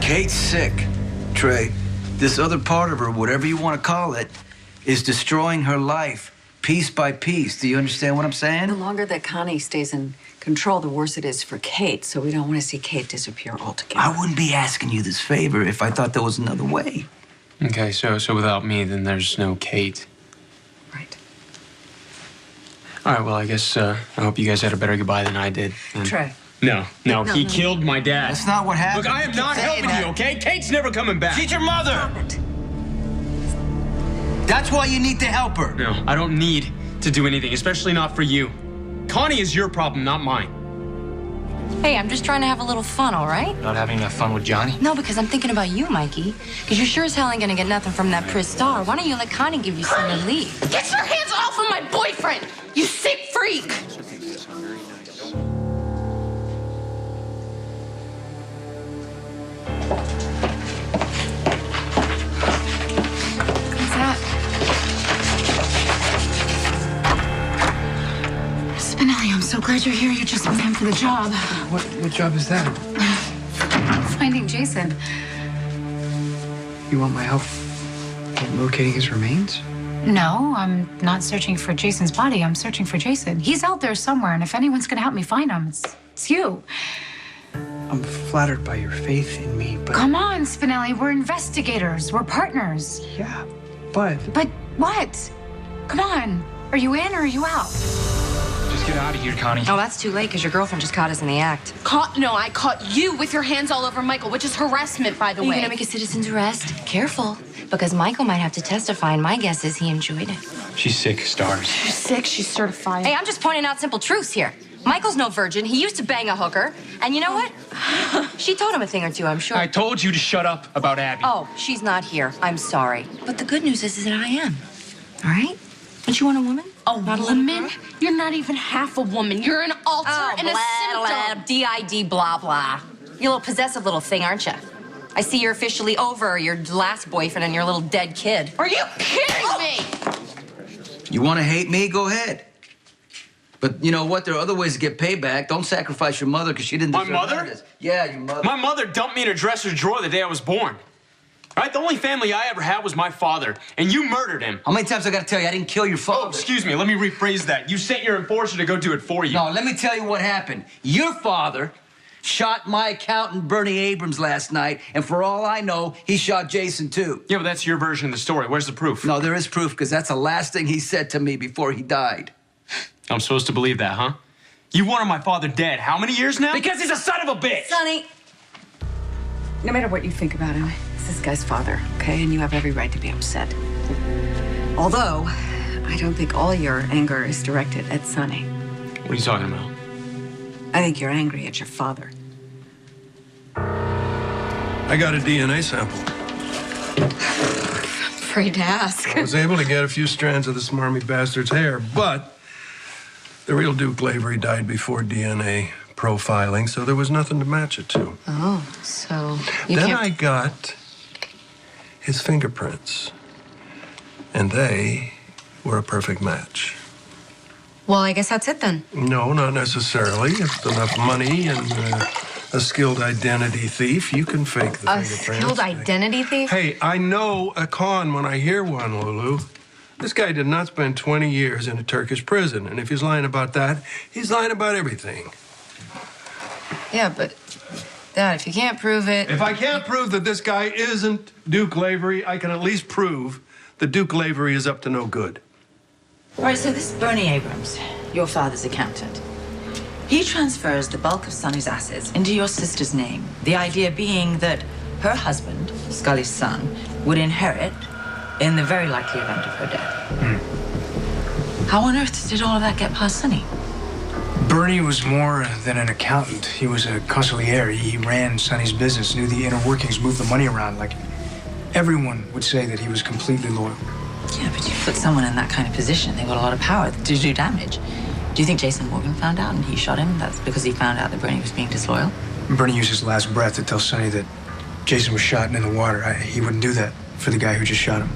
Kate's sick, Trey. This other part of her, whatever you want to call it, is destroying her life piece by piece. Do you understand what I'm saying? The longer that Connie stays in control, the worse it is for Kate. So we don't want to see Kate disappear altogether. I wouldn't be asking you this favor if I thought there was another way. Okay, so without me, then there's no Kate. Right. All right, well, I guess I hope you guys had a better goodbye than I did. And... Trey. No, he killed my dad. That's not what happened. Look, I am not helping you, okay? Kate's never coming back. She's your mother. Stop it. That's why you need to help her. No, I don't need to do anything, especially not for you. Connie is your problem, not mine. Hey, I'm just trying to have a little fun, all right? Not having enough fun with Johnny? No, because I'm thinking about you, Mikey. Because you sure as hell ain't gonna get nothing from that Pris star. Why don't you let Connie give you some relief? Get your hands off of my boyfriend, you sick freak! What's that? Spinelli, I'm so glad you're here. You're just man for the job. What job is that? Finding Jason. You want my help in locating his remains? No, I'm not searching for Jason's body. I'm searching for Jason. He's out there somewhere, and if anyone's gonna help me find him, it's you. I'm flattered by your faith in me, but... Come on, Spinelli. We're investigators. We're partners. Yeah, but... But what? Come on. Are you in or are you out? Just get out of here, Connie. Oh, that's too late because your girlfriend just caught us in the act. No, I caught you with your hands all over Michael, which is harassment, by the Are you way. gonna make a citizen's arrest? Careful, because Michael might have to testify, and my guess is he enjoyed it. She's sick, Stars. She's sick. She's certified. Hey, I'm just pointing out simple truths here. Michael's no virgin. He used to bang a hooker. And you know what? She taught him a thing or two, I'm sure. I told you to shut up about Abby. Oh, she's not here. I'm sorry. But the good news is that I am. All right? Don't you want a woman? A Not a little woman? girl? You're not even half a woman. You're an alter and a symptom. D-I-D, blah, blah. You're a little possessive little thing, aren't you? I see you're officially over your last boyfriend and your little dead kid. Are you kidding me? You want to hate me? Go ahead. But you know what? There are other ways to get payback. Don't sacrifice your mother because she didn't My deserve mother? none of this. Yeah, your mother. My mother dumped me in her dresser drawer the day I was born. Right? The only family I ever had was my father, and you murdered him. How many times I got to tell you I didn't kill your father? Oh, excuse me. Let me rephrase that. You sent your enforcer to go do it for you. No, let me tell you what happened. Your father shot my accountant, Bernie Abrams, last night, and for all I know, he shot Jason, too. Yeah, but that's your version of the story. Where's the proof? No, there is proof, because that's the last thing he said to me before he died. I'm supposed to believe that, huh? You wanted my father dead how many years now? Because he's a son of a bitch! Sonny, no matter what you think about him, he's this guy's father, okay? And you have every right to be upset. Although, I don't think all your anger is directed at Sonny. What are you talking about? I think you're angry at your father. I got a DNA sample. I'm afraid to ask. I was able to get a few strands of the smarmy bastard's hair, but the real Duke Lavery died before DNA profiling, so there was nothing to match it to. Oh, so you Then can't... I got his fingerprints, and they were a perfect match. Well, I guess that's it then. No, not necessarily. If enough money and a skilled identity thief, you can fake the A fingerprints. skilled identity thief? Hey, I know a con when I hear one, Lulu. This guy did not spend 20 years in a Turkish prison, and if he's lying about that, he's lying about everything. Yeah, but... Dad, if you can't prove it... If I can't prove that this guy isn't Duke Lavery, I can at least prove that Duke Lavery is up to no good. All right, so this Bernie Abrams, your father's accountant, he transfers the bulk of Sonny's assets into your sister's name. The idea being that her husband, Scully's son, would inherit in the very likely event of her death. How on earth did all of that get past Sonny? Bernie was more than an accountant. He was a consigliere. He ran Sonny's business, knew the inner workings, moved the money around. Like, everyone would say that he was completely loyal. Yeah, but you put someone in that kind of position, they've got a lot of power to do damage. Do you think Jason Morgan found out and he shot him? That's because he found out that Bernie was being disloyal? Bernie used his last breath to tell Sonny that Jason was shot and in the water. He wouldn't do that for the guy who just shot him.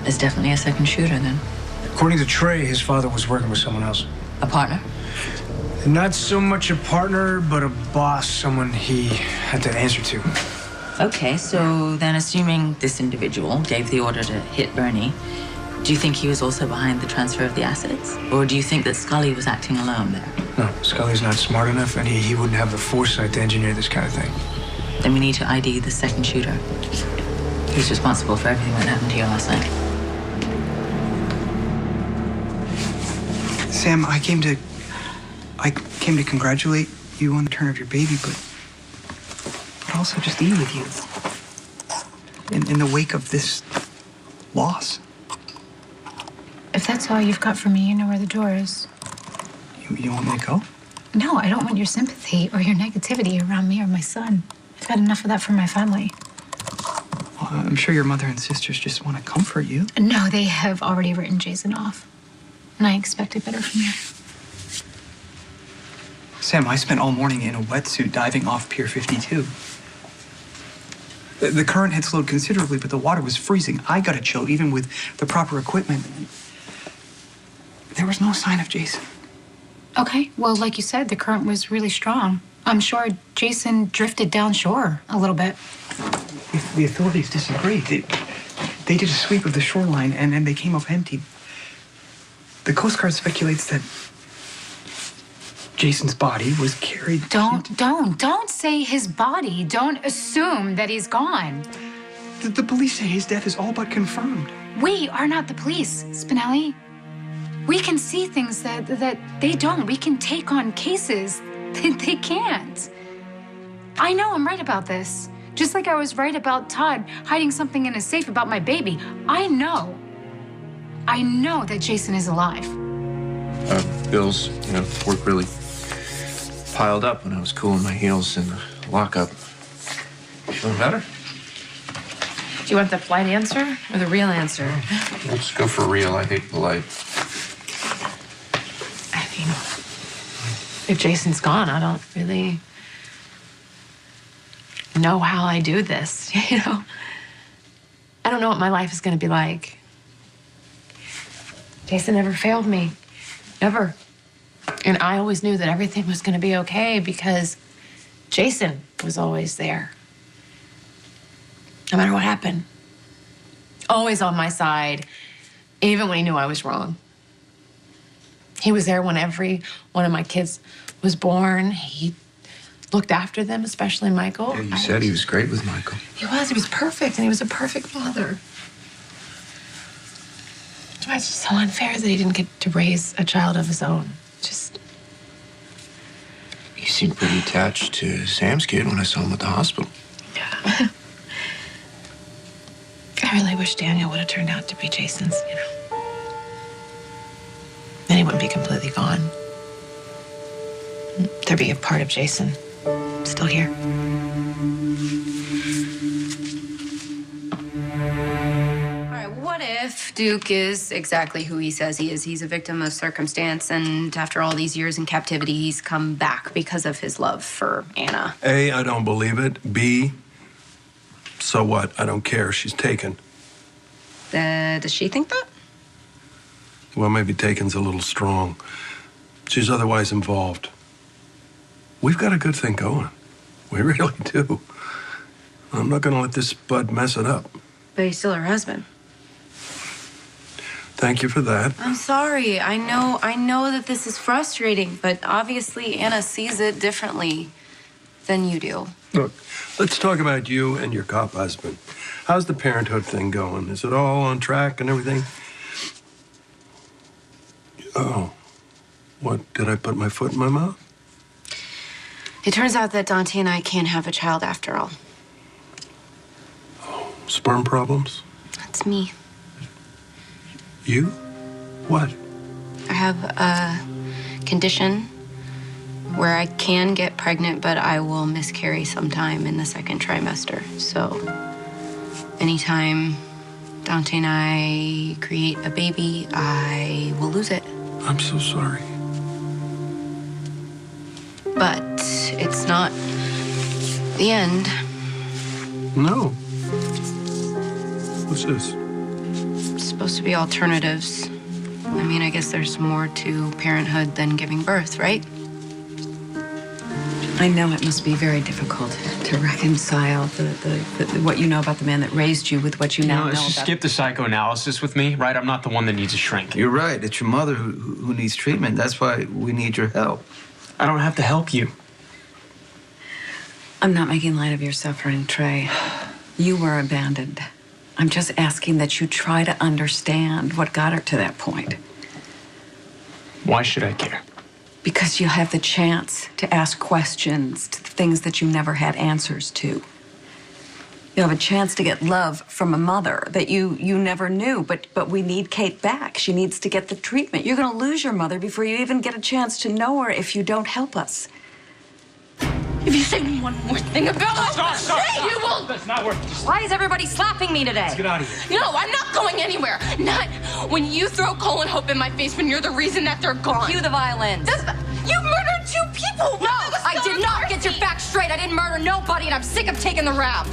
There's definitely a second shooter, then. According to Trey, his father was working with someone else. A partner? Not so much a partner, but a boss, someone he had to answer to. Okay, so then assuming this individual gave the order to hit Bernie, do you think he was also behind the transfer of the assets? Or do you think that Scully was acting alone there? No, Scully's not smart enough, and he wouldn't have the foresight to engineer this kind of thing. Then we need to ID the second shooter. He's responsible for everything that happened here last night. Sam, I came to congratulate you on the return of your baby, but also just be with you in the wake of this loss. If that's all you've got for me, you know where the door is. You want me to go? No, I don't want your sympathy or your negativity around me or my son. I've had enough of that for my family. Well, I'm sure your mother and sisters just want to comfort you. No, they have already written Jason off. And I expected better from you. Sam, I spent all morning in a wetsuit diving off Pier 52. The current had slowed considerably, but the water was freezing. I got a chill, even with the proper equipment. There was no sign of Jason. Okay, well, like you said, the current was really strong. I'm sure Jason drifted down shore a little bit. The authorities disagreed. They did a sweep of the shoreline, and then they came up empty. The Coast Guard speculates that Jason's body was carried... Don't say his body. Don't assume that he's gone. The police say his death is all but confirmed. We are not the police, Spinelli. We can see things that they don't. We can take on cases that they can't. I know I'm right about this. Just like I was right about Todd hiding something in a safe about my baby. I know that Jason is alive. Bills, work really piled up when I was cooling my heels in the lockup. You feeling better? Do you want the polite answer or the real answer? Let's go for real. I hate polite. I mean, if Jason's gone, I don't really know how I do this, I don't know what my life is going to be like. Jason never failed me, ever. And I always knew that everything was going to be okay because Jason was always there. No matter what happened. Always on my side, even when he knew I was wrong. He was there when every one of my kids was born. He looked after them, especially Michael. Yeah, you said he was great with Michael. He was perfect, and he was a perfect father. It's just so unfair that he didn't get to raise a child of his own. You seemed pretty attached to Sam's kid when I saw him at the hospital. Yeah. I really wish Daniel would have turned out to be Jason's, Then he wouldn't be completely gone. There'd be a part of Jason still here. All right, what if Duke is exactly who he says he is? He's a victim of circumstance, and after all these years in captivity, he's come back because of his love for Anna. A, I don't believe it. B, so what? I don't care. She's taken. Does she think that? Well, maybe taken's a little strong. She's otherwise involved. We've got a good thing going. We really do. I'm not going to let this bud mess it up. But he's still her husband. Thank you for that. I'm sorry. I know that this is frustrating, but obviously Anna sees it differently than you do. Look, let's talk about you and your cop husband. How's the parenthood thing going? Is it all on track and everything? Oh, what, did I put my foot in my mouth? It turns out that Dante and I can't have a child after all. Oh, sperm problems? That's me. You? What? I have a condition where I can get pregnant, but I will miscarry sometime in the second trimester. So anytime Dante and I create a baby, I will lose it. I'm so sorry. But it's not the end. No. What's this? It's supposed to be alternatives. I mean, I guess there's more to parenthood than giving birth, right? I know it must be very difficult to reconcile what you know about the man that raised you with what you now know let's just about. skip the psychoanalysis with me, right? I'm not the one that needs a shrink. You're right. It's your mother who needs treatment. That's why we need your help. I don't have to help you. I'm not making light of your suffering, Trey. You were abandoned. I'm just asking that you try to understand what got her to that point. Why should I care? Because you have the chance to ask questions to things that you never had answers to. You have a chance to get love from a mother that you never knew, but we need Kate back. She needs to get the treatment. You're going to lose your mother before you even get a chance to know her if you don't help us. If you say one more thing about us, Stop. you will. That's not worth it. Why is everybody slapping me today? Let's get out of here. No, I'm not going anywhere. Not when you throw Cole and Hope in my face when you're the reason that they're gone. Cue the violins. You murdered 2 people. No, I did not get your facts straight. I didn't murder nobody, and I'm sick of taking the rap.